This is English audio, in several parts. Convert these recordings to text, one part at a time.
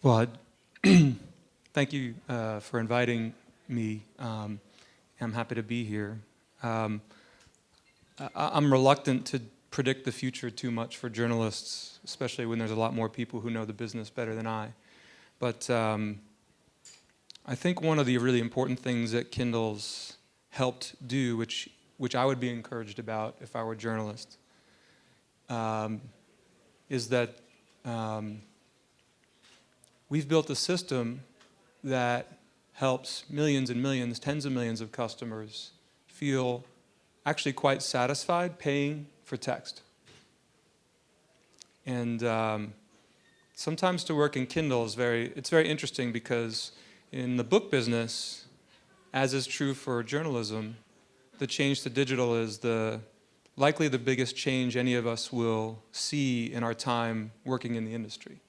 Well, thank you for inviting me. I'm happy to be here. I'm reluctant to predict the future too much for journalists, especially when there's a lot more people who know the business better than I. But I think one of the really important things that Kindle's helped do, which I would be encouraged about if I were a journalist, is that we've built a system that helps millions and millions, tens of millions of customers feel actually quite satisfied paying for text. And sometimes to work in Kindle is it's very interesting, because in the book business, as is true for journalism, the change to digital is likely the biggest change any of us will see in our time working in the industry.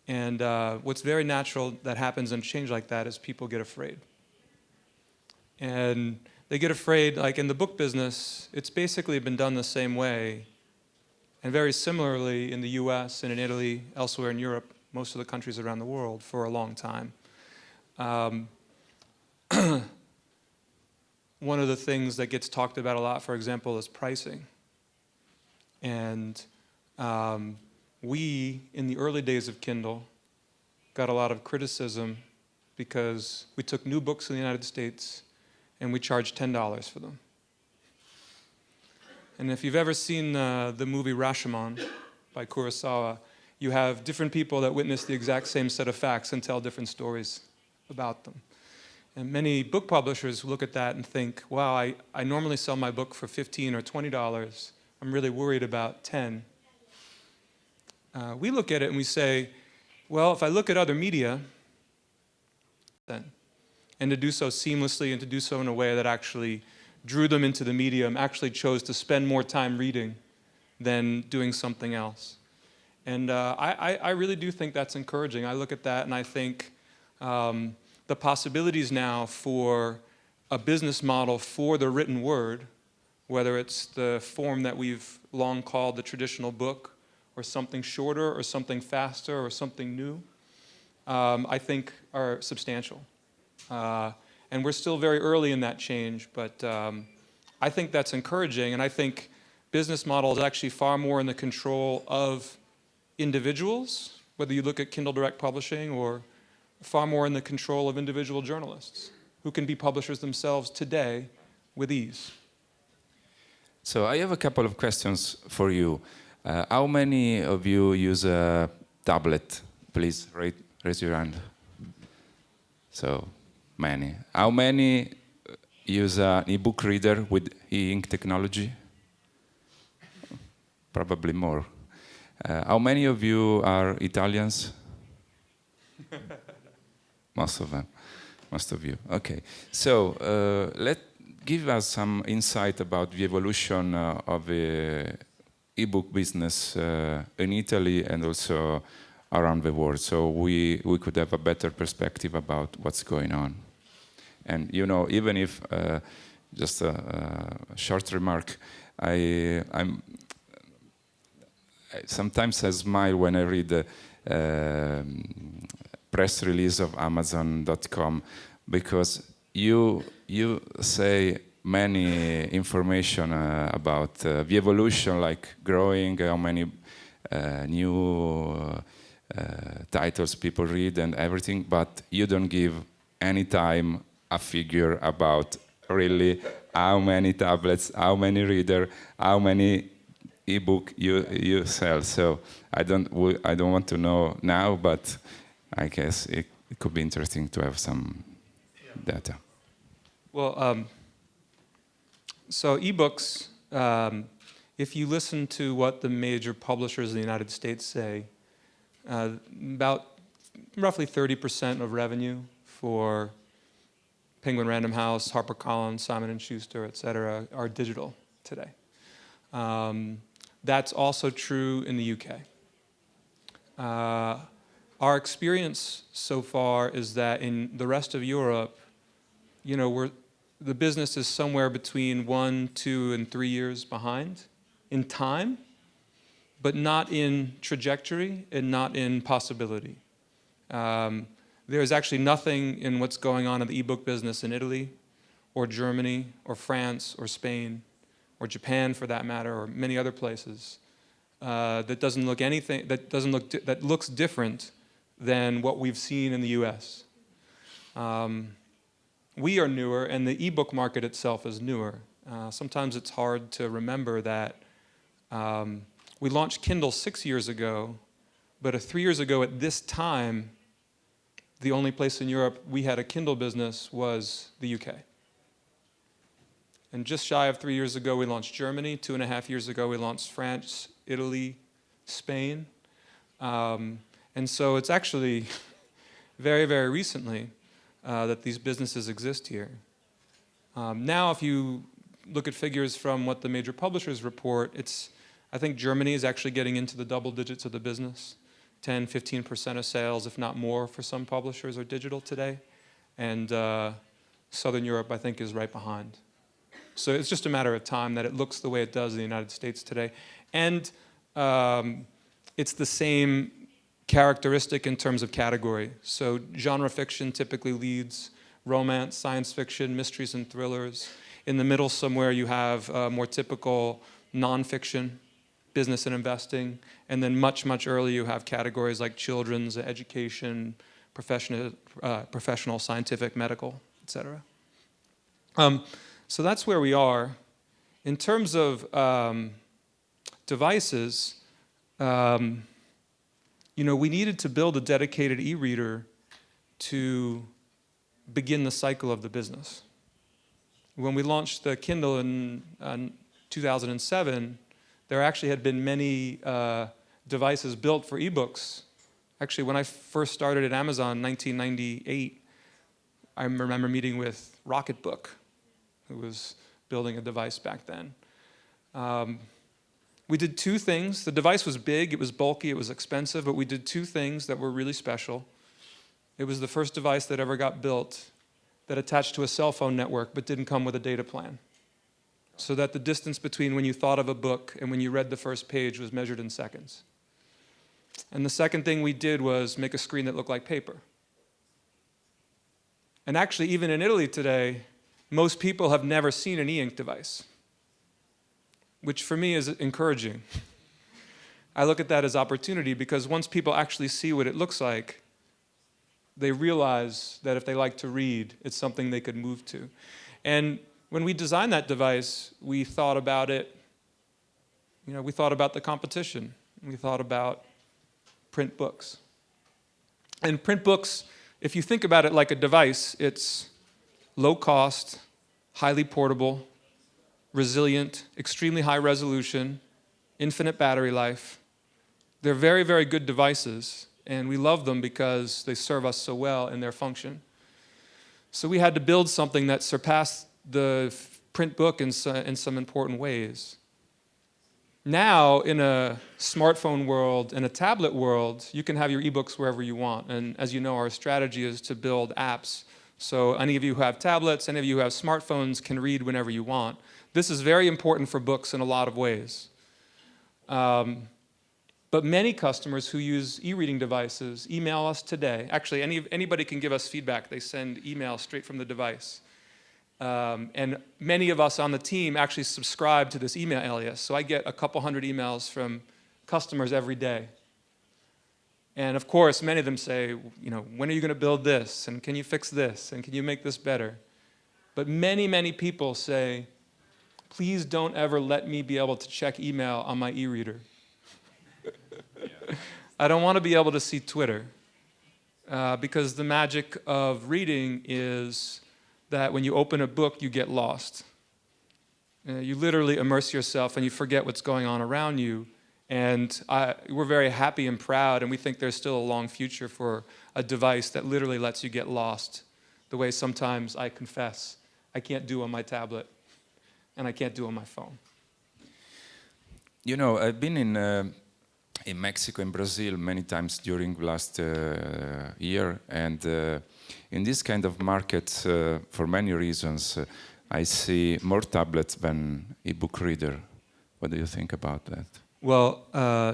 And what's very natural that happens in change like that is people get afraid. And they get afraid, like in the book business, it's basically been done the same way, and very similarly in the US and in Italy, elsewhere in Europe, most of the countries around the world, for a long time. One of the things that gets talked about a lot, for example, is pricing. And we, in the early days of Kindle, got a lot of criticism because we took new books in the United States and we charged $10 for them. And if you've ever seen the movie Rashomon by Kurosawa, you have different people that witness the exact same set of facts and tell different stories about them. And many book publishers look at that and think, wow, I normally sell my book for $15 or $20. I'm really worried about 10. We look at it and we say, well, if I look at other media, then, and to do so seamlessly and to do so in a way that actually drew them into the medium, actually chose to spend more time reading than doing something else. And I really do think that's encouraging. I look at that and I think the possibilities now for a business model for the written word, whether it's the form that we've long called the traditional book, or something shorter, or something faster, or something new, I think are substantial. And we're still very early in that change, but I think that's encouraging, and I think business model is actually far more in the control of individuals, whether you look at Kindle Direct Publishing, or far more in the control of individual journalists who can be publishers themselves today with ease. So I have a couple of questions for you. How many of you use a tablet? Please raise your hand. So many. How many use an ebook reader with e-ink technology? Probably more. How many of you are Italians? Most of them. Most of you. Okay. So give us some insight about the evolution of the ebook business in Italy and also around the world, so we could have a better perspective about what's going on. And you know, even if just a short remark, sometimes I smile when I read the press release of Amazon.com, because you say many information about the evolution, like growing, how many new titles people read and everything, but you don't give any time a figure about really how many tablets, how many reader, how many ebook you sell. So I don't want to know now, but I guess it could be interesting to have some data. Well, so ebooks, if you listen to what the major publishers in the United States say, about roughly 30% of revenue for Penguin Random House, HarperCollins, Simon & Schuster, et cetera, are digital today. That's also true in the UK. Our experience so far is that in the rest of Europe, you know, the business is somewhere between 1, 2, and 3 years behind in time, but not in trajectory and not in possibility. There's actually nothing in what's going on in the ebook business in Italy, or Germany, or France, or Spain, or Japan for that matter, or many other places, that doesn't look anything, that looks different than what we've seen in the US. We are newer, and the ebook market itself is newer. Sometimes it's hard to remember that we launched Kindle 6 years ago, but 3 years ago at this time, the only place in Europe we had a Kindle business was the UK. And just shy of 3 years ago, we launched Germany. 2.5 years ago, we launched France, Italy, Spain. And so it's actually very, very recently that these businesses exist here. Now, if you look at figures from what the major publishers report, I think Germany is actually getting into the double digits of the business. 10, 15% of sales, if not more, for some publishers are digital today. And Southern Europe, I think, is right behind. So it's just a matter of time that it looks the way it does in the United States today. And it's the same characteristic in terms of category. So genre fiction typically leads romance, science fiction, mysteries and thrillers. In the middle somewhere you have more typical nonfiction, business and investing. And then much, much earlier you have categories like children's, education, professional, scientific, medical, etc. So that's where we are. In terms of devices, we needed to build a dedicated e-reader to begin the cycle of the business. When we launched the Kindle in 2007, there actually had been many devices built for ebooks. Actually, when I first started at Amazon in 1998, I remember meeting with Rocketbook, who was building a device back then. We did two things. The device was big, it was bulky, it was expensive, but we did two things that were really special. It was the first device that ever got built that attached to a cell phone network but didn't come with a data plan. So that the distance between when you thought of a book and when you read the first page was measured in seconds. And the second thing we did was make a screen that looked like paper. And actually, even in Italy today, most people have never seen an e-ink device, which for me is encouraging. I look at that as opportunity because once people actually see what it looks like, they realize that if they like to read, it's something they could move to. And when we designed that device, we thought about it, we thought about the competition. We thought about print books. And print books, if you think about it like a device, it's low cost, highly portable, resilient, extremely high resolution, infinite battery life. They're very, very good devices, and we love them because they serve us so well in their function. So we had to build something that surpassed the print book in some important ways. Now, in a smartphone world and a tablet world, you can have your ebooks wherever you want. And as you know, our strategy is to build apps. So any of you who have tablets, any of you who have smartphones can read whenever you want. This is very important for books in a lot of ways. But many customers who use e-reading devices email us today. Actually, anybody can give us feedback. They send email straight from the device. And many of us on the team actually subscribe to this email alias. So I get a couple hundred emails from customers every day. And of course, many of them say, when are you going to build this? And can you fix this? And can you make this better? But many, many people say, please don't ever let me be able to check email on my e-reader. I don't want to be able to see Twitter. Because the magic of reading is that when you open a book, you get lost. You literally immerse yourself and you forget what's going on around you. And we're very happy and proud, and we think there's still a long future for a device that literally lets you get lost, the way sometimes I confess I can't do on my tablet and I can't do on my phone. I've been in Mexico and Brazil many times during last year, and in this kind of markets, for many reasons, I see more tablets than e-book reader. What do you think about that? Well,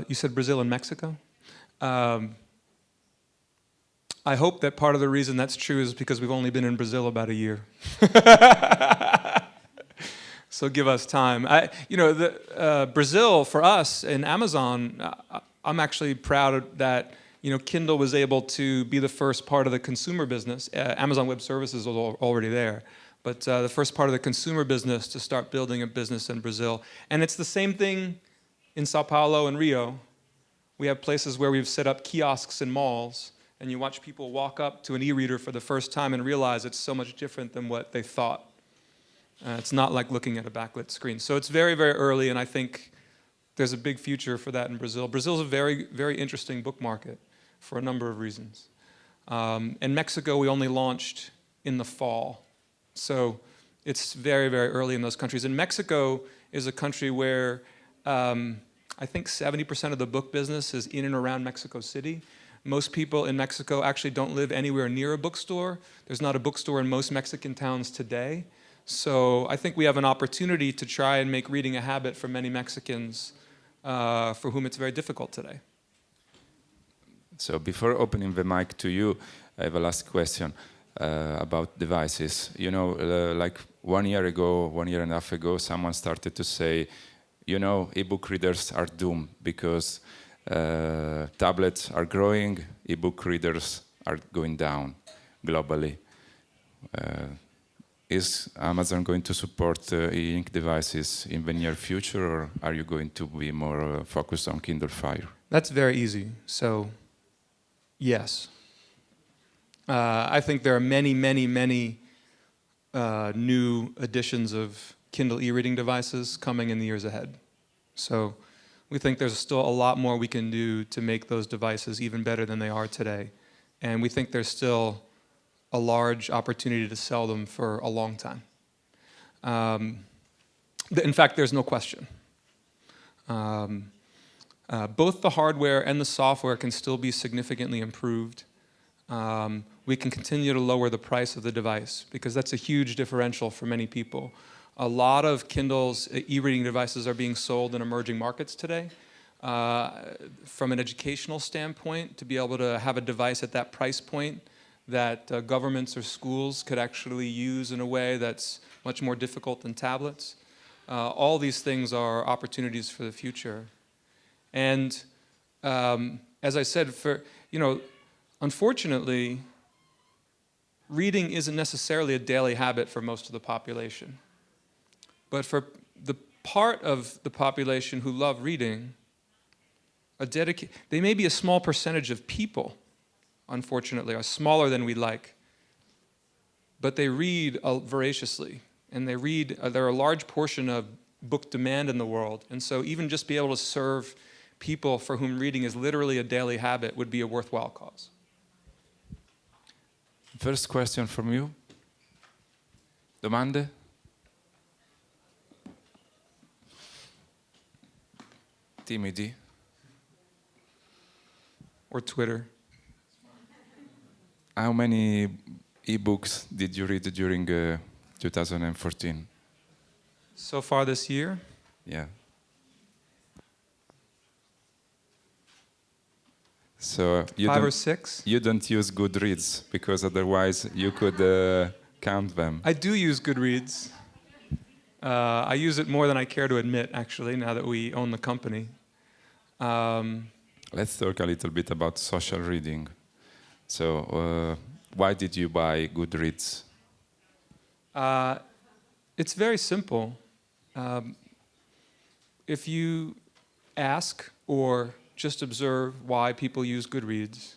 you said Brazil and Mexico. I hope that part of the reason that's true is because we've only been in Brazil about a year. So give us time. Brazil, for us in Amazon, I'm actually proud that Kindle was able to be the first part of the consumer business. Amazon Web Services was already there, but the first part of the consumer business to start building a business in Brazil. And it's the same thing in Sao Paulo and Rio. We have places where we've set up kiosks in malls, and you watch people walk up to an e-reader for the first time and realize it's so much different than what they thought. It's not like looking at a backlit screen. So it's very, very early, and I think there's a big future for that in Brazil. Brazil's a very, very interesting book market for a number of reasons. In Mexico, we only launched in the fall. So it's very, very early in those countries. And Mexico is a country where I think 70% of the book business is in and around Mexico City. Most people in Mexico actually don't live anywhere near a bookstore. There's not a bookstore in most Mexican towns today. So I think we have an opportunity to try and make reading a habit for many Mexicans for whom it's very difficult today. So before opening the mic to you, I have a last question about devices. Like 1 year ago, 1.5 years ago, someone started to say, ebook readers are doomed because tablets are growing, ebook readers are going down globally. Is Amazon going to support e-ink devices in the near future, or are you going to be more focused on Kindle Fire? That's very easy. So, yes. I think there are many, many, many new editions of Kindle e-reading devices coming in the years ahead. So we think there's still a lot more we can do to make those devices even better than they are today. And we think there's still a large opportunity to sell them for a long time. In fact, there's no question. Both the hardware and the software can still be significantly improved. We can continue to lower the price of the device because that's a huge differential for many people. A lot of Kindle's e-reading devices are being sold in emerging markets today. From an educational standpoint, to be able to have a device at that price point that governments or schools could actually use in a way that's much more difficult than tablets. All these things are opportunities for the future. And as I said, unfortunately, reading isn't necessarily a daily habit for most of the population. But for the part of the population who love reading, they may be a small percentage of people, unfortunately, are smaller than we'd like. But they read voraciously, and they're a large portion of book demand in the world. And so even just be able to serve people for whom reading is literally a daily habit would be a worthwhile cause. First question from you. Domande? Timidi? Or Twitter. How many ebooks did you read during 2014? So far this year? Yeah. So Five or six? You don't use Goodreads because otherwise you could count them. I do use Goodreads. I use it more than I care to admit, actually, now that we own the company. Let's talk a little bit about social reading. So why did you buy Goodreads? It's very simple. If you ask or just observe why people use Goodreads,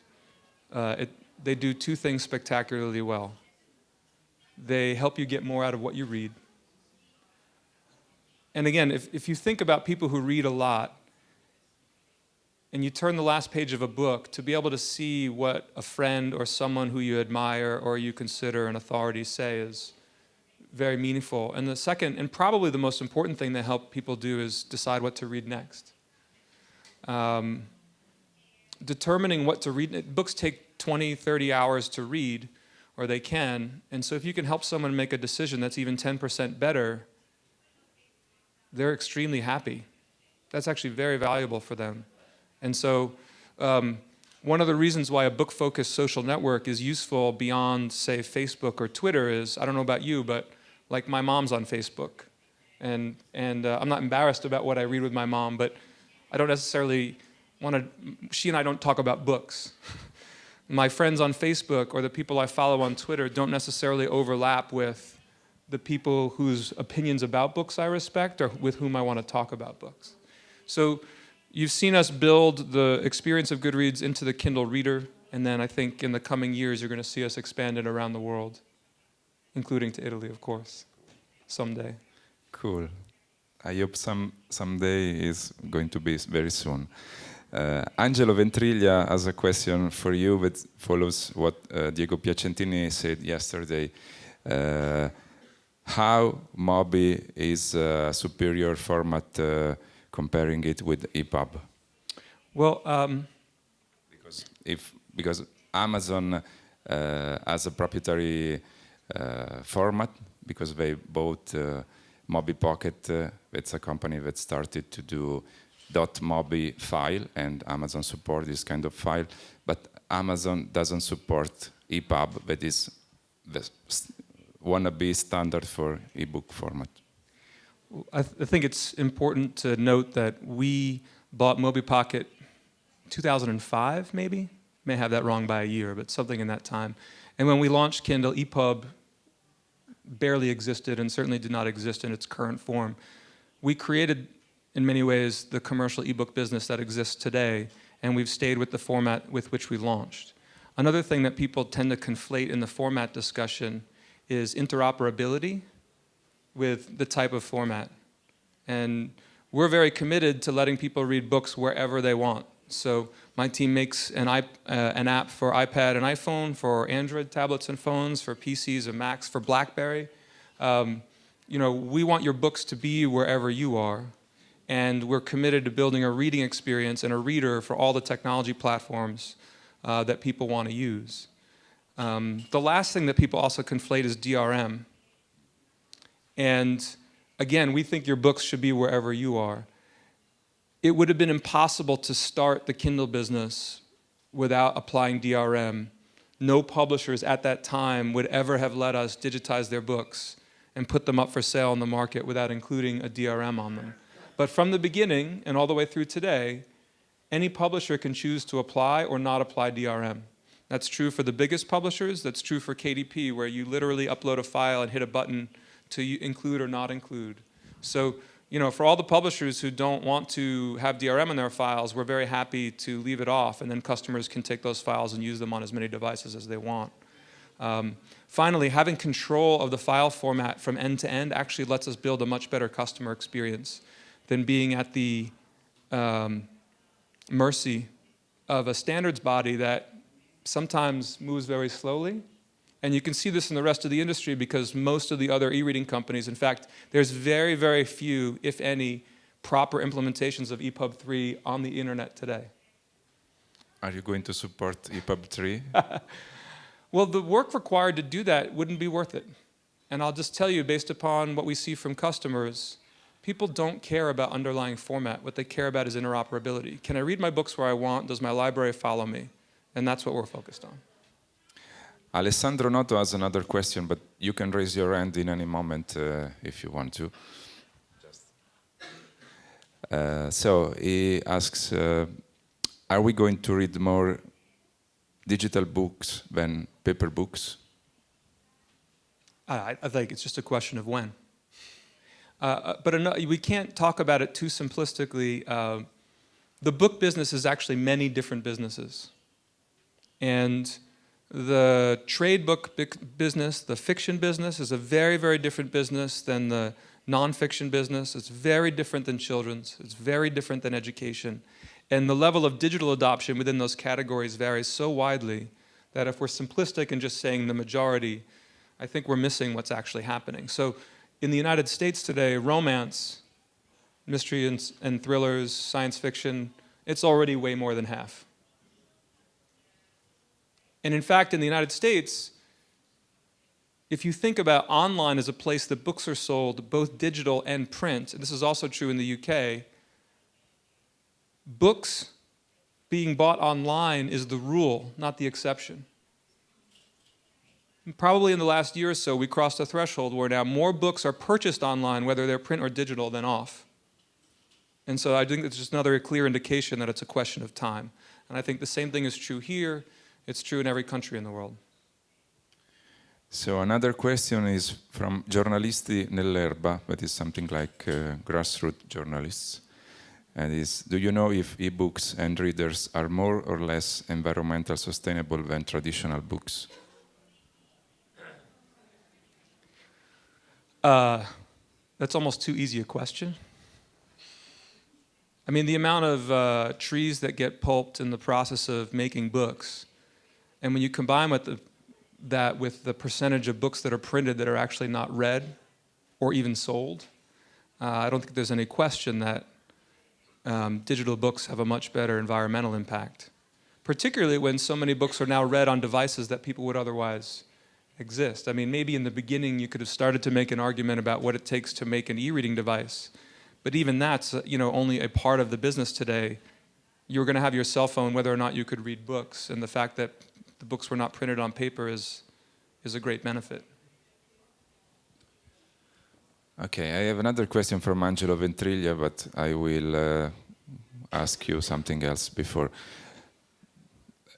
they do two things spectacularly well. They help you get more out of what you read. And again, if you think about people who read a lot, and you turn the last page of a book to be able to see what a friend or someone who you admire or you consider an authority say is very meaningful. And the second, and probably the most important thing that help people do is decide what to read next. Determining what to read, books take 20, 30 hours to read, or they can, and so if you can help someone make a decision that's even 10% better, they're extremely happy. That's actually very valuable for them. And so one of the reasons why a book-focused social network is useful beyond, say, Facebook or Twitter is, I don't know about you, but like my mom's on Facebook. And I'm not embarrassed about what I read with my mom, but I don't necessarily want to, she and I don't talk about books. My friends on Facebook or the people I follow on Twitter don't necessarily overlap with the people whose opinions about books I respect or with whom I want to talk about books. So you've seen us build the experience of Goodreads into the Kindle Reader, and then I think in the coming years you're going to see us expand it around the world, including to Italy, of course, someday. Cool. I hope someday is going to be very soon. Angelo Ventriglia has a question for you that follows what Diego Piacentini said yesterday. How Mobi is a superior format comparing it with EPUB? Well, because Amazon has a proprietary format because they bought Mobi Pocket. It's a company that started to do .mobi file, and Amazon support this kind of file, but Amazon doesn't support EPUB, that is the wannabe standard for ebook format. I think it's important to note that we bought Mobi Pocket 2005, maybe? May have that wrong by a year, but something in that time. And when we launched Kindle, EPUB barely existed and certainly did not exist in its current form. We created, in many ways, the commercial ebook business that exists today, and we've stayed with the format with which we launched. Another thing that people tend to conflate in the format discussion is interoperability with the type of format. And we're very committed to letting people read books wherever they want. So my team makes an app for iPad and iPhone, for Android tablets and phones, for PCs and Macs, for BlackBerry. You know, we want your books to be wherever you are. And we're committed to building a reading experience and a reader for all the technology platforms that people want to use. The last thing that people also conflate is DRM. And again, we think your books should be wherever you are. It would have been impossible to start the Kindle business without applying DRM. No publishers at that time would ever have let us digitize their books and put them up for sale in the market without including a DRM on them. But from the beginning and all the way through today, any publisher can choose to apply or not apply DRM. That's true for the biggest publishers. That's true for KDP, where you literally upload a file and hit a button to include or not include. So, you know, for all the publishers who don't want to have DRM in their files, we're very happy to leave it off, and then customers can take those files and use them on as many devices as they want. Finally, having control of the file format from end to end actually lets us build a much better customer experience than being at the mercy of a standards body that sometimes moves very slowly. And you can see this in the rest of the industry because most of the other e-reading companies, in fact, there's very, very few, if any, proper implementations of EPUB 3 on the internet today. Are you going to support EPUB 3? Well, the work required to do that wouldn't be worth it. And I'll just tell you, based upon what we see from customers, people don't care about underlying format. What they care about is interoperability. Can I read my books where I want? Does my library follow me? And that's what we're focused on. Alessandro Noto has another question, but you can raise your hand in any moment if you want to. So he asks, are we going to read more digital books than paper books? I think it's just a question of when. But we can't talk about it too simplistically. The book business is actually many different businesses. And the trade book business, the fiction business, is a very, very different business than the nonfiction business. It's very different than children's. It's very different than education. And the level of digital adoption within those categories varies so widely that if we're simplistic and just saying the majority, I think we're missing what's actually happening. So in the United States today, romance, mystery and thrillers, science fiction, it's already way more than half. And in fact, in the United States, if you think about online as a place that books are sold, both digital and print, and this is also true in the UK, books being bought online is the rule, not the exception. And probably in the last year or so, we crossed a threshold where now more books are purchased online, whether they're print or digital, than off. And so I think it's just another clear indication that it's a question of time. And I think the same thing is true here. It's true in every country in the world. So another question is from Giornalisti nell'erba, that is something like grassroots journalists. And is, do you know if ebooks and readers are more or less environmental sustainable than traditional books? That's almost too easy a question. I mean, the amount of trees that get pulped in the process of making books, and when you combine that with the percentage of books that are printed that are actually not read or even sold, I don't think there's any question that digital books have a much better environmental impact, particularly when so many books are now read on devices that people would otherwise exist. I mean, maybe in the beginning you could have started to make an argument about what it takes to make an e-reading device, but even that's only a part of the business today. You're going to have your cell phone whether or not you could read books, and the fact that the books were not printed on paper is a great benefit. Okay, I have another question from Angelo Ventriglia, but I will ask you something else before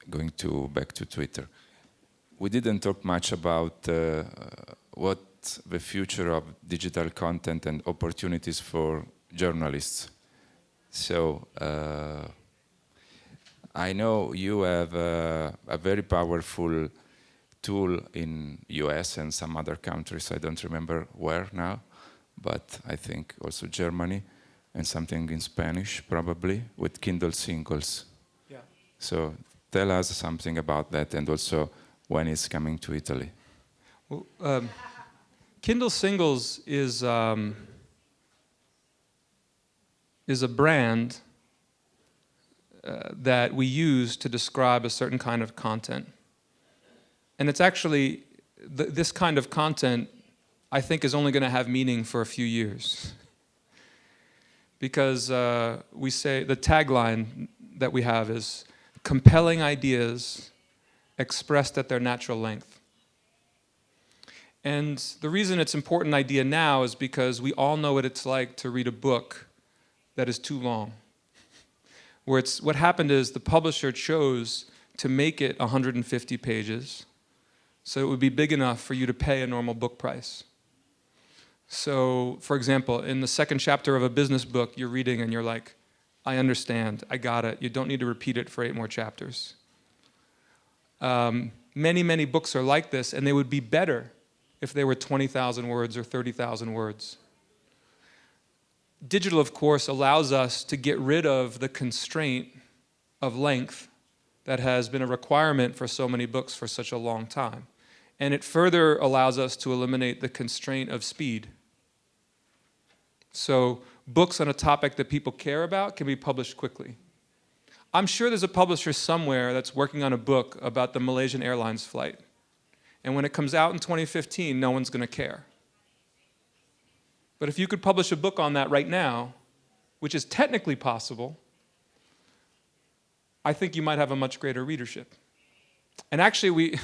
going back to Twitter. We didn't talk much about what the future of digital content and opportunities for journalists. So I know you have a very powerful tool in US and some other countries, I don't remember where now, but I think also Germany and something in Spanish probably with Kindle Singles. Yeah. So tell us something about that and also when it's coming to Italy. Well, Kindle Singles is a brand that we use to describe a certain kind of content. And it's actually, this kind of content, I think, is only going to have meaning for a few years. Because we say, the tagline that we have is, compelling ideas expressed at their natural length. And the reason it's an important idea now is because we all know what it's like to read a book that is too long. What happened is the publisher chose to make it 150 pages, so it would be big enough for you to pay a normal book price. So, for example, in the second chapter of a business book, you're reading and you're like, I understand, I got it, you don't need to repeat it for 8 more chapters. Many, many books are like this, and they would be better if they were 20,000 words or 30,000 words. Digital, of course, allows us to get rid of the constraint of length that has been a requirement for so many books for such a long time. And it further allows us to eliminate the constraint of speed. So books on a topic that people care about can be published quickly. I'm sure there's a publisher somewhere that's working on a book about the Malaysian Airlines flight. And when it comes out in 2015, no one's going to care. But if you could publish a book on that right now, which is technically possible, I think you might have a much greater readership. And actually, we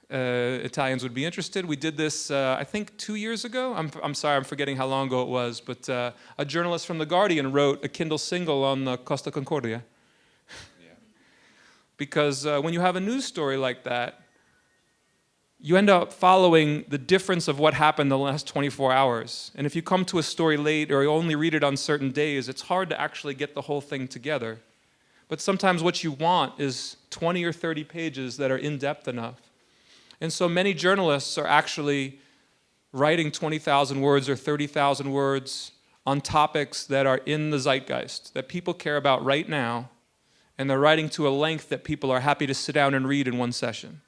Italians would be interested. We did this, I think, 2 years ago. I'm sorry, I'm forgetting how long ago it was, but a journalist from The Guardian wrote a Kindle single on the Costa Concordia. Yeah. Because when you have a news story like that, you end up following the difference of what happened the last 24 hours. And if you come to a story late or you only read it on certain days, it's hard to actually get the whole thing together. But sometimes what you want is 20 or 30 pages that are in-depth enough. And so many journalists are actually writing 20,000 words or 30,000 words on topics that are in the zeitgeist, that people care about right now, and they're writing to a length that people are happy to sit down and read in one session.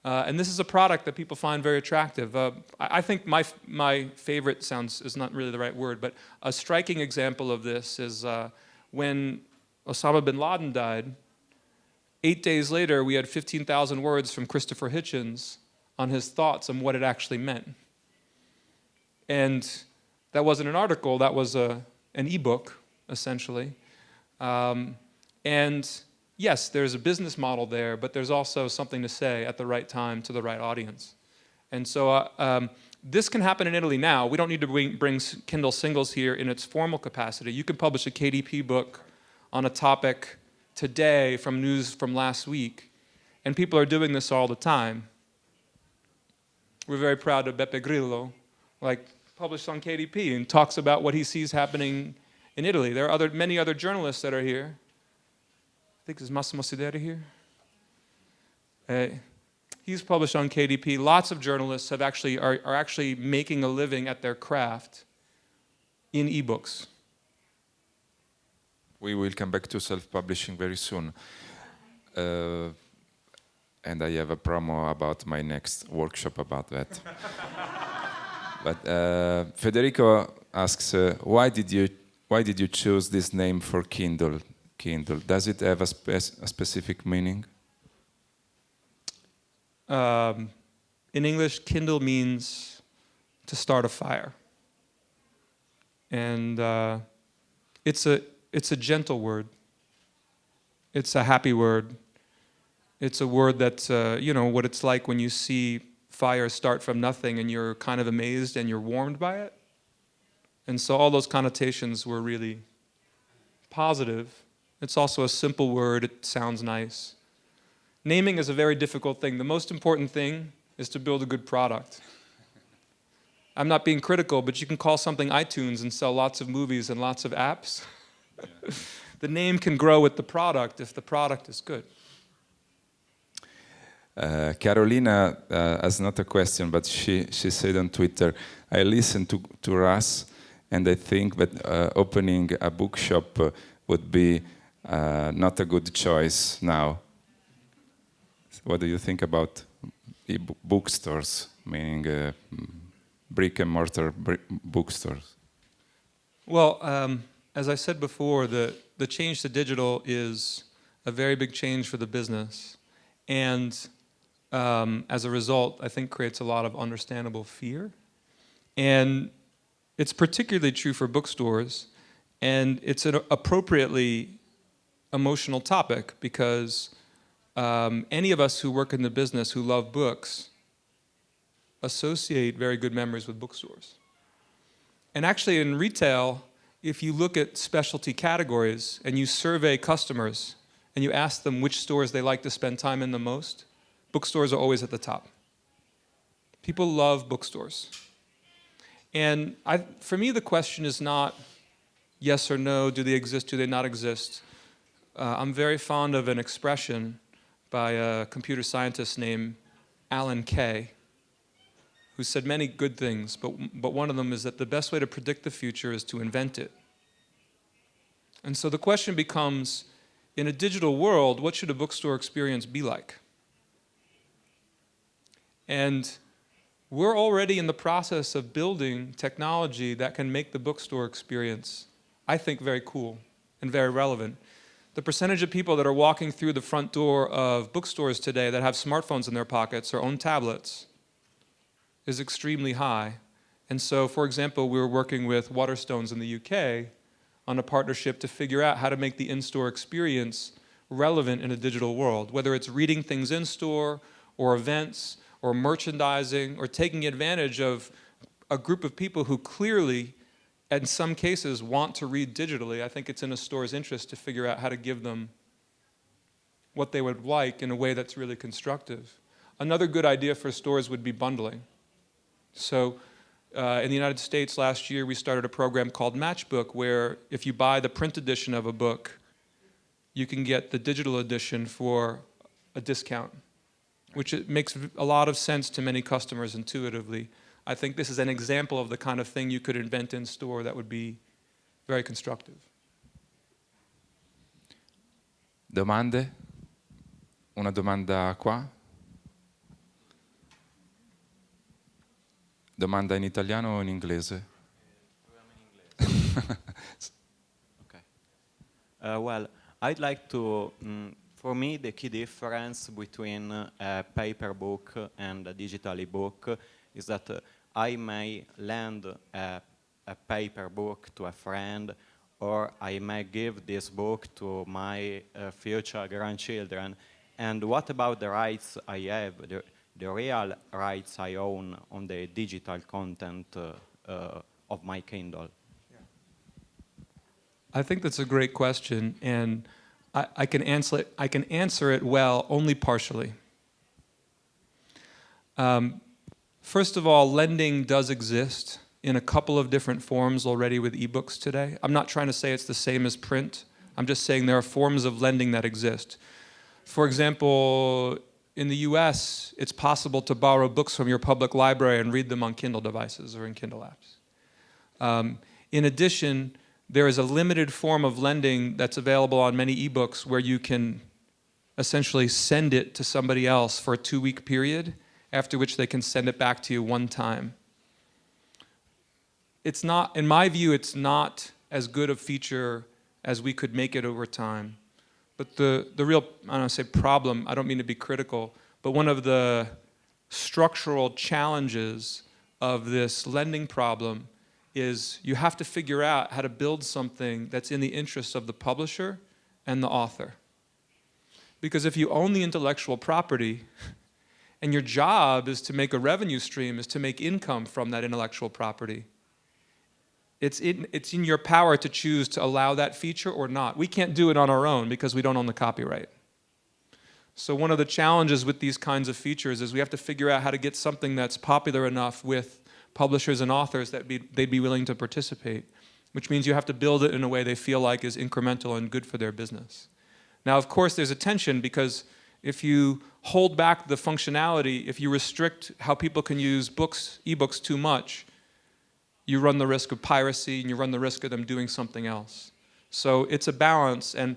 And this is a product that people find very attractive. I think my favorite is not really the right word, but a striking example of this is when Osama bin Laden died, 8 days later we had 15,000 words from Christopher Hitchens on his thoughts on what it actually meant. And that wasn't an article, that was an ebook, essentially. And yes, there's a business model there, but there's also something to say at the right time to the right audience. And so this can happen in Italy now. We don't need to bring Kindle Singles here in its formal capacity. You can publish a KDP book on a topic today from news from last week, and people are doing this all the time. We're very proud of Beppe Grillo, like published on KDP and talks about what he sees happening in Italy. There are many other journalists that are here. I think there's Massimo Sideri here. He's published on KDP. Lots of journalists are actually making a living at their craft in ebooks. We will come back to self-publishing very soon. And I have a promo about my next workshop about that. But Federico asks, why did you choose this name for Kindle? Kindle. Does it have a specific meaning? In English, Kindle means to start a fire. And it's a gentle word. It's a happy word. It's a word that's, what it's like when you see fire start from nothing and you're kind of amazed and you're warmed by it. And so all those connotations were really positive. It's also a simple word. It sounds nice. Naming is a very difficult thing. The most important thing is to build a good product. I'm not being critical, but you can call something iTunes and sell lots of movies and lots of apps. Yeah. The name can grow with the product if the product is good. Carolina has not a question, but she said on Twitter, I listened to Russ, and I think that opening a bookshop would be not a good choice now. What do you think about bookstores, meaning brick-and-mortar bookstores? Well, as I said before, the change to digital is a very big change for the business. And as a result, I think creates a lot of understandable fear. And it's particularly true for bookstores. And it's an appropriately emotional topic because any of us who work in the business who love books associate very good memories with bookstores. And actually in retail, if you look at specialty categories and you survey customers and you ask them which stores they like to spend time in the most, bookstores are always at the top. People love bookstores. And for me, the question is not yes or no, do they exist, do they not exist? I'm very fond of an expression by a computer scientist named Alan Kay, who said many good things, but one of them is that the best way to predict the future is to invent it. And so the question becomes, in a digital world, what should a bookstore experience be like? And we're already in the process of building technology that can make the bookstore experience, I think, very cool and very relevant. The percentage of people that are walking through the front door of bookstores today that have smartphones in their pockets or own tablets is extremely high. And so, for example, we were working with Waterstones in the UK on a partnership to figure out how to make the in-store experience relevant in a digital world, whether it's reading things in-store or events or merchandising or taking advantage of a group of people who clearly, in some cases, want to read digitally. I think it's in a store's interest to figure out how to give them what they would like in a way that's really constructive. Another good idea for stores would be bundling. So in the United States last year, we started a program called Matchbook, where if you buy the print edition of a book, you can get the digital edition for a discount, which it makes a lot of sense to many customers intuitively. I think this is an example of the kind of thing you could invent in store that would be very constructive. Domande? Una domanda qua? Domanda in italiano o in inglese? Okay. Well, I'd like to, for me, the key difference between a paper book and a digital ebook is that I may lend a paper book to a friend or I may give this book to my future grandchildren. And what about the rights I have, the real rights I own on the digital content of my Kindle? I think that's a great question, and I can answer it well only partially. First of all, lending does exist in a couple of different forms already with ebooks today. I'm not trying to say it's the same as print. I'm just saying there are forms of lending that exist. For example, in the US, it's possible to borrow books from your public library and read them on Kindle devices or in Kindle apps. In addition, there is a limited form of lending that's available on many ebooks where you can essentially send it to somebody else for a 2-week period, after which they can send it back to you one time. It's not, in my view, it's not as good a feature as we could make it over time. But the real, I don't want to say problem, I don't mean to be critical, but one of the structural challenges of this lending problem is you have to figure out how to build something that's in the interest of the publisher and the author. Because if you own the intellectual property, and your job is to make a revenue stream, is to make income from that intellectual property, it's in your power to choose to allow that feature or not. We can't do it on our own because we don't own the copyright. So one of the challenges with these kinds of features is we have to figure out how to get something that's popular enough with publishers and authors that they'd be willing to participate, which means you have to build it in a way they feel like is incremental and good for their business. Now, of course, there's a tension because if you hold back the functionality, if you restrict how people can use ebooks too much, you run the risk of piracy and you run the risk of them doing something else. So it's a balance, and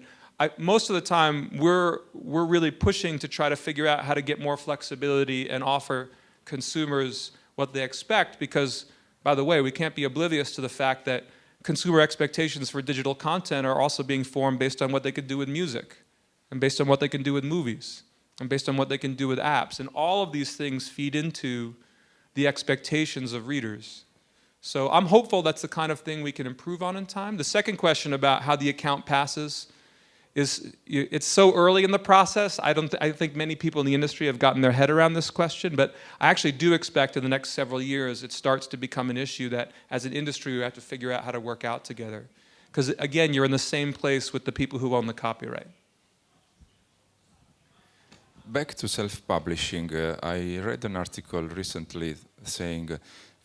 most of the time we're really pushing to try to figure out how to get more flexibility and offer consumers what they expect because, by the way, we can't be oblivious to the fact that consumer expectations for digital content are also being formed based on what they could do with music, and based on what they can do with movies, and based on what they can do with apps. And all of these things feed into the expectations of readers. So I'm hopeful that's the kind of thing we can improve on in time. The second question about how the account passes is, it's so early in the process. I think many people in the industry have gotten their head around this question, but I actually do expect in the next several years it starts to become an issue that as an industry we have to figure out how to work out together. Because again, you're in the same place with the people who own the copyright. Back to self-publishing, I read an article recently saying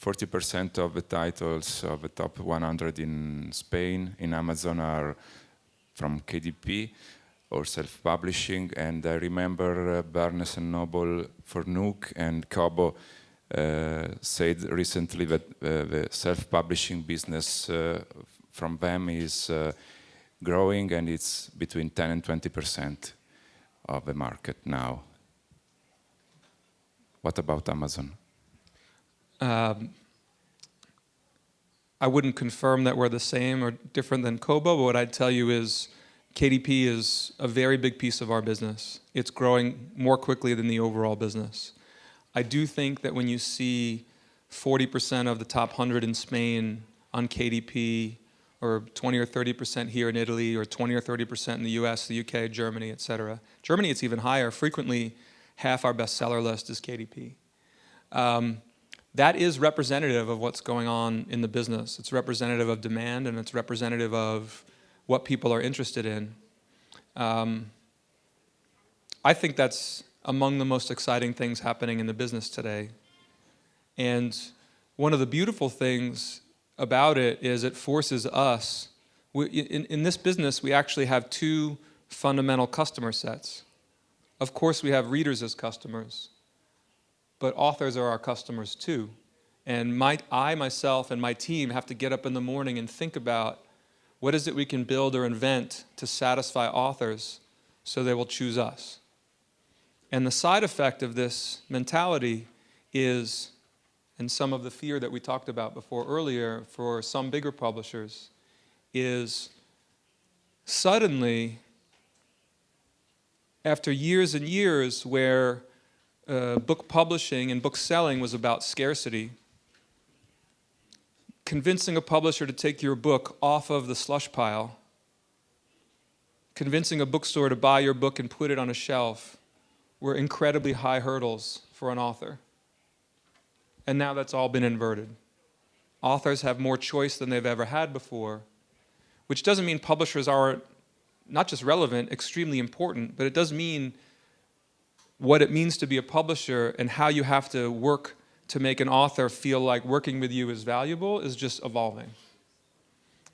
40% of the titles of the top 100 in Spain, in Amazon, are from KDP or self-publishing. And I remember Barnes & Noble for Nook and Kobo said recently that the self-publishing business from them is growing, and it's between 10 and 20% of the market now. What about Amazon? I wouldn't confirm that we're the same or different than Kobo, but what I'd tell you is KDP is a very big piece of our business. It's growing more quickly than the overall business. I do think that when you see 40% of the top 100 in Spain on KDP, or 20 or 30% here in Italy, or 20 or 30% in the US, the UK, Germany, etc. Germany, it's even higher. Frequently, half our bestseller list is KDP. That is representative of what's going on in the business. It's representative of demand, and it's representative of what people are interested in. I think that's among the most exciting things happening in the business today. And one of the beautiful things about it is it forces us, in this business we actually have two fundamental customer sets. Of course we have readers as customers, but authors are our customers too. And I, myself, and my team have to get up in the morning and think about what is it we can build or invent to satisfy authors so they will choose us. And the side effect of this mentality is, and some of the fear that we talked about before earlier for some bigger publishers, is suddenly, after years and years where book publishing and book selling was about scarcity, convincing a publisher to take your book off of the slush pile, convincing a bookstore to buy your book and put it on a shelf were incredibly high hurdles for an author. And now that's all been inverted. Authors have more choice than they've ever had before, which doesn't mean publishers are not just relevant, extremely important, but it does mean what it means to be a publisher and how you have to work to make an author feel like working with you is valuable is just evolving.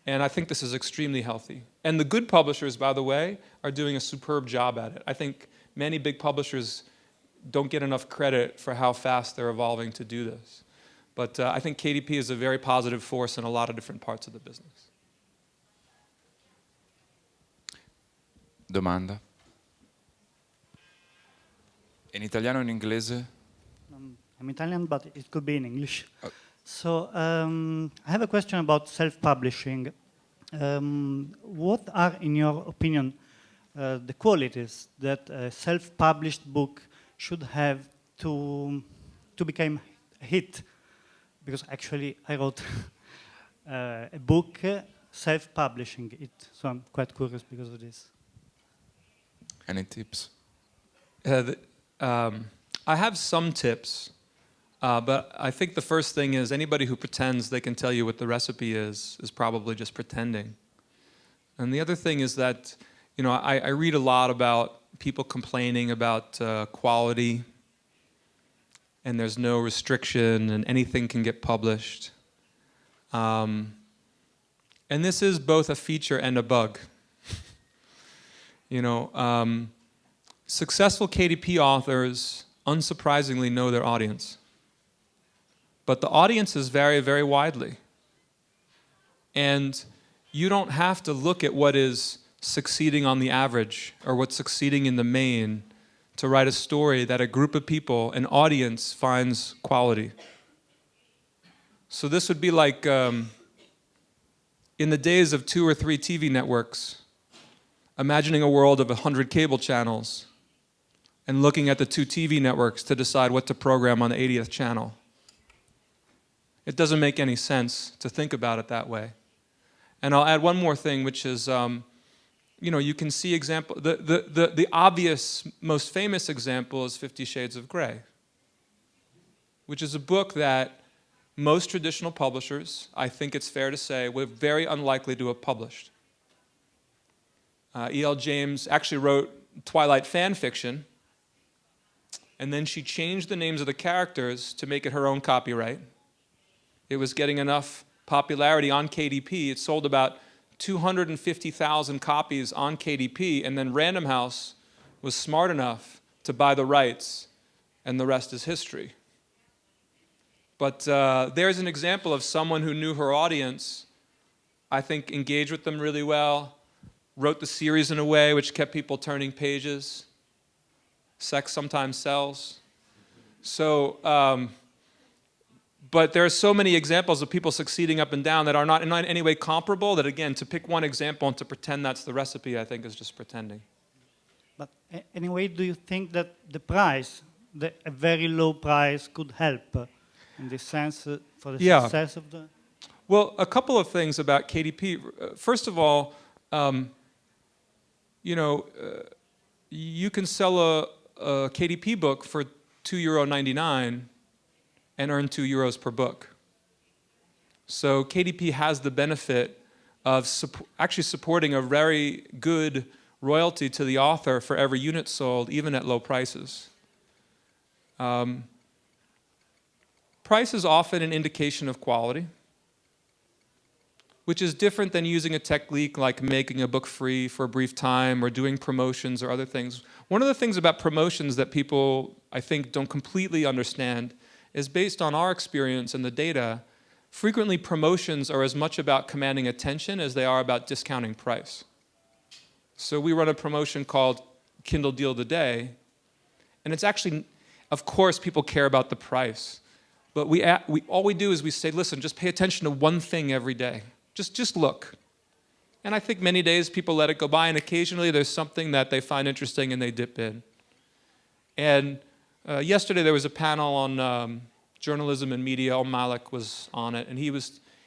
And I think this is extremely healthy. And the good publishers, by the way, are doing a superb job at it. I think many big publishers don't get enough credit for how fast they're evolving to do this. But I think KDP is a very positive force in a lot of different parts of the business. Domanda? In italiano o in inglese? I'm Italian, but it could be in English. Oh. So I have a question about self-publishing. What are, in your opinion, the qualities that a self-published book should have to become a hit? Because actually I wrote a book self-publishing it, so I'm quite curious because of this. Any tips? I have some tips, but I think the first thing is anybody who pretends they can tell you what the recipe is probably just pretending. And the other thing is that, I read a lot about people complaining about quality, and there's no restriction, and anything can get published. And this is both a feature and a bug. Successful KDP authors, unsurprisingly, know their audience. But the audiences vary very widely. And you don't have to look at what is succeeding on the average or what's succeeding in the main to write a story that a group of people, an audience, finds quality. So this would be like in the days of 2 or 3 TV networks, imagining a world of 100 cable channels and looking at the 2 TV networks to decide what to program on the 80th channel. It doesn't make any sense to think about it that way. And I'll add one more thing, which is, you can see example. The obvious, most famous example is 50 Shades of Grey, which is a book that most traditional publishers, I think it's fair to say, were very unlikely to have published. E.L. James actually wrote Twilight fan fiction, and then she changed the names of the characters to make it her own copyright. It was getting enough popularity on KDP. It sold about 250,000 copies on KDP, and then Random House was smart enough to buy the rights, and the rest is history. But there's an example of someone who knew her audience, I think engaged with them really well, wrote the series in a way which kept people turning pages. Sex sometimes sells. So, but there are so many examples of people succeeding up and down that are not in any way comparable that, again, to pick one example and to pretend that's the recipe, I think is just pretending. But anyway, do you think that the price, a very low price, could help in this sense for the success of the... Well, a couple of things about KDP. First of all, you can sell a KDP book for €2.99 and earn €2 per book. So KDP has the benefit of actually supporting a very good royalty to the author for every unit sold, even at low prices. Price is often an indication of quality, which is different than using a technique like making a book free for a brief time or doing promotions or other things. One of the things about promotions that people, I think, don't completely understand is based on our experience and the data, frequently promotions are as much about commanding attention as they are about discounting price. So we run a promotion called Kindle Deal of the Day, and it's actually, of course, people care about the price. But all we do is we say, listen, just pay attention to one thing every day. Just look. And I think many days people let it go by, and occasionally there's something that they find interesting and they dip in. And yesterday there was a panel on journalism and media. Malik was on it, and he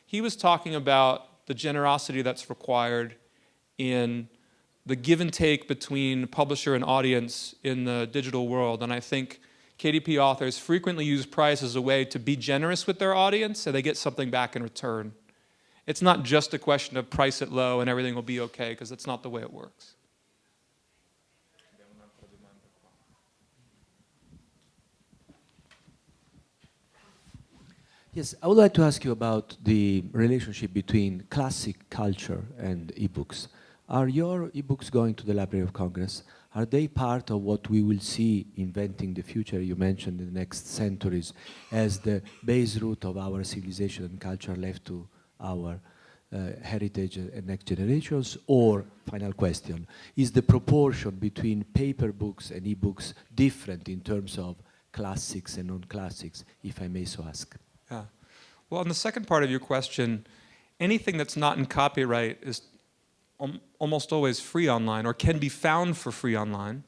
He was talking about the generosity that's required in the give and take between publisher and audience in the digital world. And I think KDP authors frequently use price as a way to be generous with their audience so they get something back in return. It's not just a question of price it low and everything will be okay, because that's not the way it works. Yes, I would like to ask you about the relationship between classic culture and ebooks. Are your ebooks going to the Library of Congress? Are they part of what we will see inventing the future, you mentioned, in the next centuries, as the base root of our civilization and culture left to our heritage and next generations? Or, final question, is the proportion between paper books and ebooks different in terms of classics and non-classics, if I may so ask? Yeah. Well, on the second part of your question, anything that's not in copyright is almost always free online, or can be found for free online.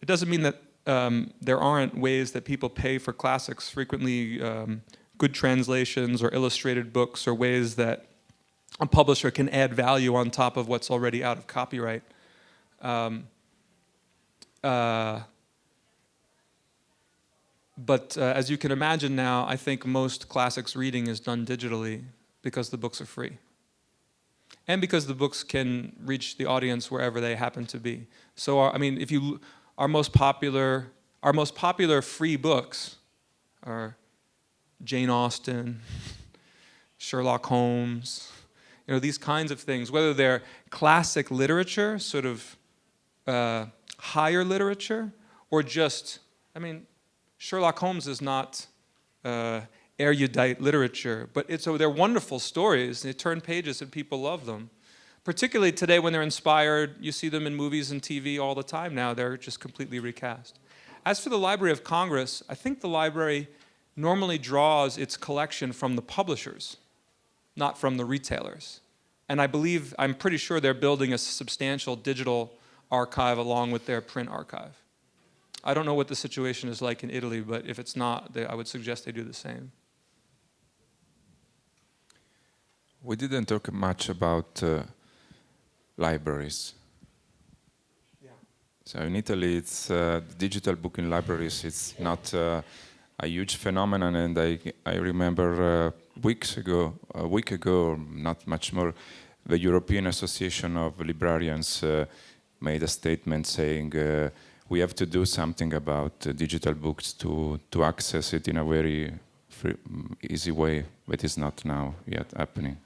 It doesn't mean that there aren't ways that people pay for classics. Frequently, good translations or illustrated books are ways that a publisher can add value on top of what's already out of copyright. But as you can imagine now, I think most classics reading is done digitally because the books are free. And because the books can reach the audience wherever they happen to be. So, I mean, if you, our most popular free books are Jane Austen, Sherlock Holmes, you know, these kinds of things, whether they're classic literature, sort of higher literature, or just, I mean, Sherlock Holmes is not erudite literature, but so they're wonderful stories. They turn pages and people love them. Particularly today when they're inspired, you see them in movies and TV all the time now. They're just completely recast. As for the Library of Congress, I think the library normally draws its collection from the publishers, not from the retailers. And I'm pretty sure they're building a substantial digital archive along with their print archive. I don't know what the situation is like in Italy, but if it's not, I would suggest they do the same. We didn't talk much about libraries. Yeah. So in Italy, it's digital book in libraries. It's not a huge phenomenon, and I remember a week ago, not much more, the European Association of Librarians made a statement saying we have to do something about digital books to access it in a very easy way, but it's not now yet happening.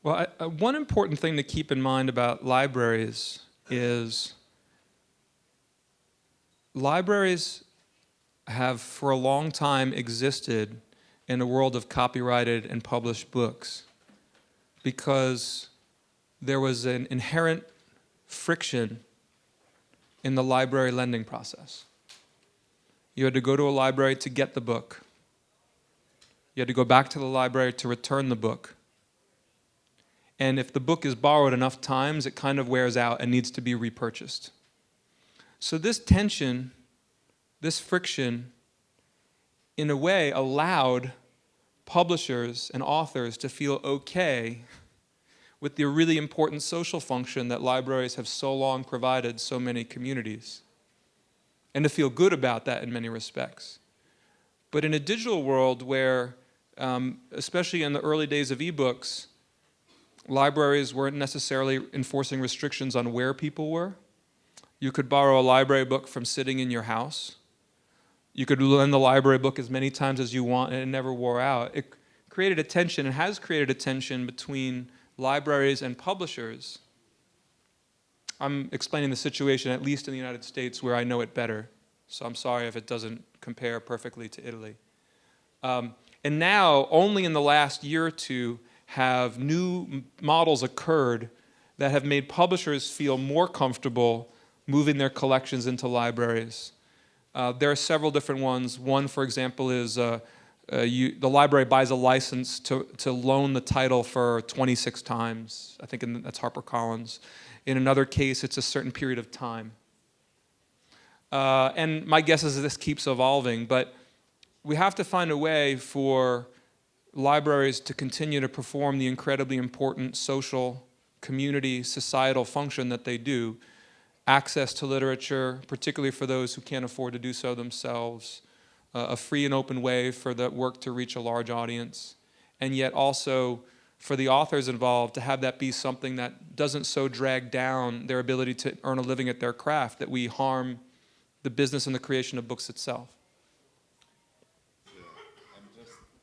Well, one important thing to keep in mind about libraries is libraries have for a long time existed in a world of copyrighted and published books because there was an inherent friction in the library lending process. You had to go to a library to get the book. You had to go back to the library to return the book. And if the book is borrowed enough times, it kind of wears out and needs to be repurchased. So this tension, this friction, in a way allowed publishers and authors to feel okay with the really important social function that libraries have so long provided so many communities, and to feel good about that in many respects. But in a digital world where, especially in the early days of ebooks, libraries weren't necessarily enforcing restrictions on where people were. You could borrow a library book from sitting in your house. You could lend the library book as many times as you want, and it never wore out. It created a tension, and has created a tension between libraries and publishers. I'm explaining the situation, at least in the United States, where I know it better. So I'm sorry if it doesn't compare perfectly to Italy. And now, only in the last year or two, have new models occurred that have made publishers feel more comfortable moving their collections into libraries. There are several different ones. One, for example, is the library buys a license to loan the title for 26 times. I think that's HarperCollins. In another case, it's a certain period of time. And my guess is this keeps evolving, but we have to find a way for libraries to continue to perform the incredibly important social, community, societal function that they do, access to literature, particularly for those who can't afford to do so themselves, a free and open way for the work to reach a large audience, and yet also for the authors involved to have that be something that doesn't so drag down their ability to earn a living at their craft that we harm the business and the creation of books itself.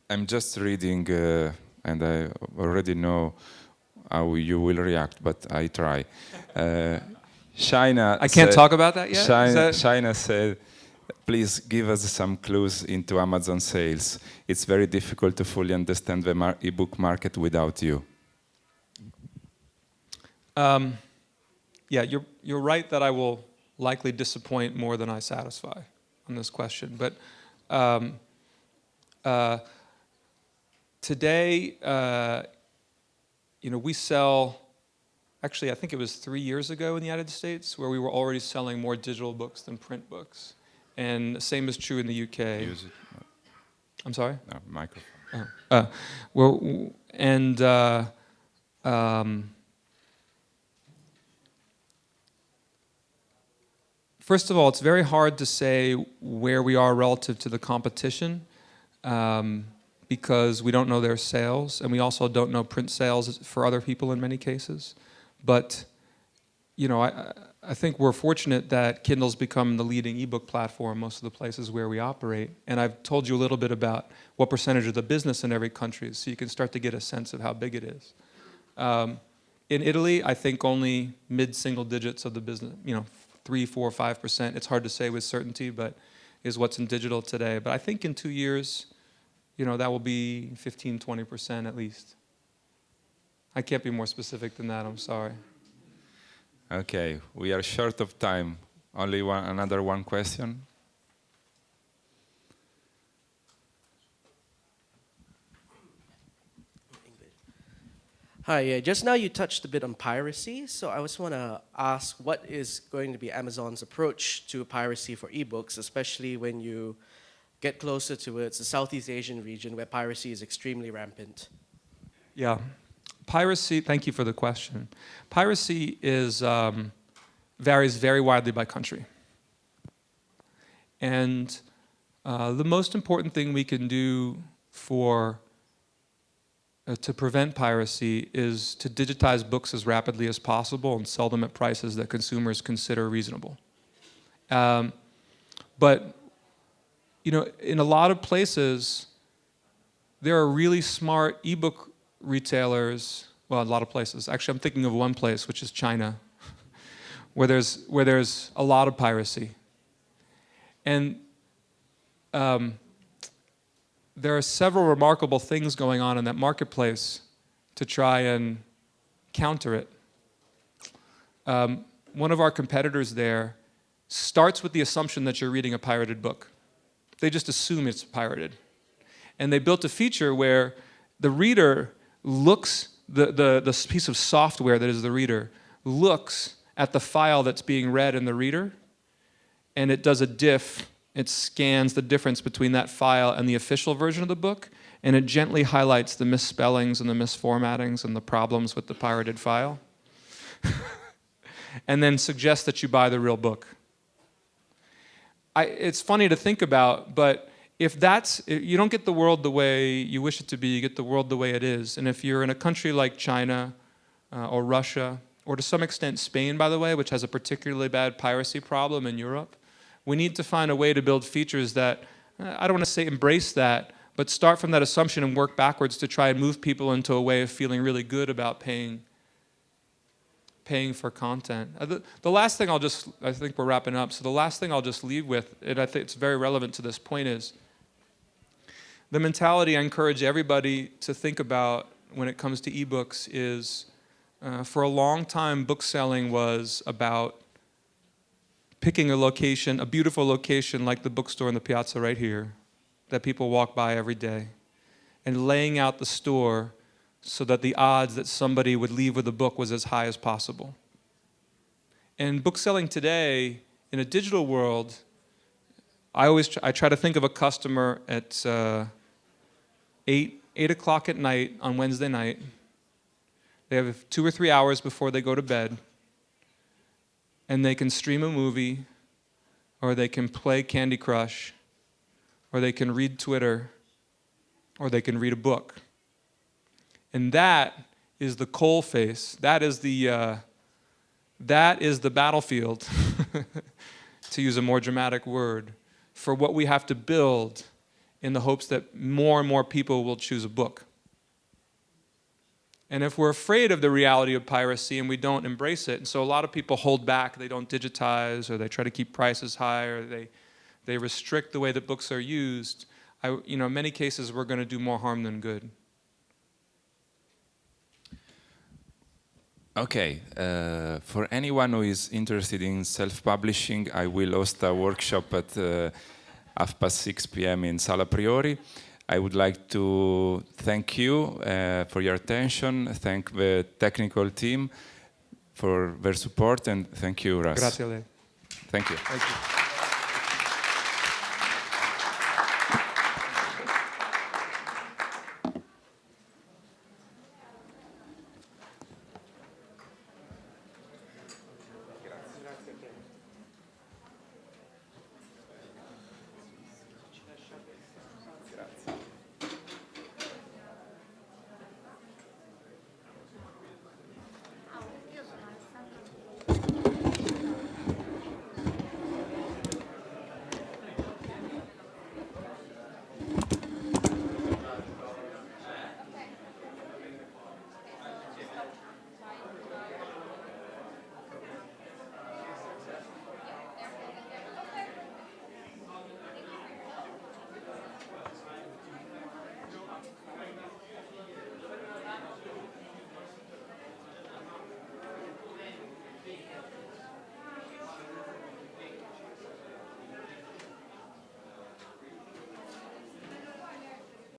I'm just reading, and I already know how you will react, but I try. China. I can't talk about that yet? China said, please give us some clues into Amazon sales. It's very difficult to fully understand the ebook market without you. Yeah, you're right that I will likely disappoint more than I satisfy on this question. But today, we sell. Actually, I think it was 3 years ago in the United States where we were already selling more digital books than print books. And the same is true in the UK. Use it. I'm sorry? No, microphone. First of all, it's very hard to say where we are relative to the competition because we don't know their sales, and we also don't know print sales for other people in many cases. But I think we're fortunate that Kindle's become the leading ebook platform most of the places where we operate. And I've told you a little bit about what percentage of the business in every country is, so you can start to get a sense of how big it is. In Italy, I think only mid-single digits of the business, 3, 4, 5%. It's hard to say with certainty, but is what's in digital today. But I think in 2 years, that will be 15, 20% at least. I can't be more specific than that, I'm sorry. Okay, we are short of time. Only another one question. Hi, just now you touched a bit on piracy, so I just want to ask what is going to be Amazon's approach to piracy for ebooks, especially when you get closer towards the Southeast Asian region where piracy is extremely rampant? Yeah. Piracy, thank you for the question. Piracy varies very widely by country. And the most important thing we can do to prevent piracy is to digitize books as rapidly as possible and sell them at prices that consumers consider reasonable. But in a lot of places, there are really smart ebook retailers, well, a lot of places. Actually, I'm thinking of one place, which is China, where there's a lot of piracy. And there are several remarkable things going on in that marketplace to try and counter it. One of our competitors there starts with the assumption that you're reading a pirated book. They just assume it's pirated. And they built a feature where the reader looks, the piece of software that is the reader, looks at the file that's being read in the reader, and it does a diff. It scans the difference between that file and the official version of the book, and it gently highlights the misspellings and the misformattings and the problems with the pirated file, and then suggests that you buy the real book. It's funny to think about, but if you don't get the world the way you wish it to be, you get the world the way it is. And if you're in a country like China or Russia, or to some extent Spain, by the way, which has a particularly bad piracy problem in Europe, we need to find a way to build features that, I don't want to say embrace that, but start from that assumption and work backwards to try and move people into a way of feeling really good about paying for content. The last thing I think we're wrapping up, so the last thing I'll just leave with, and I think it's very relevant to this point, is the mentality I encourage everybody to think about when it comes to ebooks is, for a long time, book selling was about picking a location, a beautiful location like the bookstore in the piazza right here, that people walk by every day, and laying out the store so that the odds that somebody would leave with a book was as high as possible. And book selling today, in a digital world, I try to think of a customer at 8 8 o'clock at night on Wednesday night. They have 2 or 3 hours before they go to bed, and they can stream a movie, or they can play Candy Crush, or they can read Twitter, or they can read a book. And that is the coal face. That is the battlefield, to use a more dramatic word, for what we have to build in the hopes that more and more people will choose a book. And if we're afraid of the reality of piracy and we don't embrace it, and so a lot of people hold back, they don't digitize, or they try to keep prices high, or they restrict the way that books are used, in many cases we're going to do more harm than good. Okay, for anyone who is interested in self-publishing, I will host a workshop at 6:30 p.m. in Sala Priori. I would like to thank you for your attention, thank the technical team for their support, and thank you, Russ. Grazie a lei. Thank you. Thank you.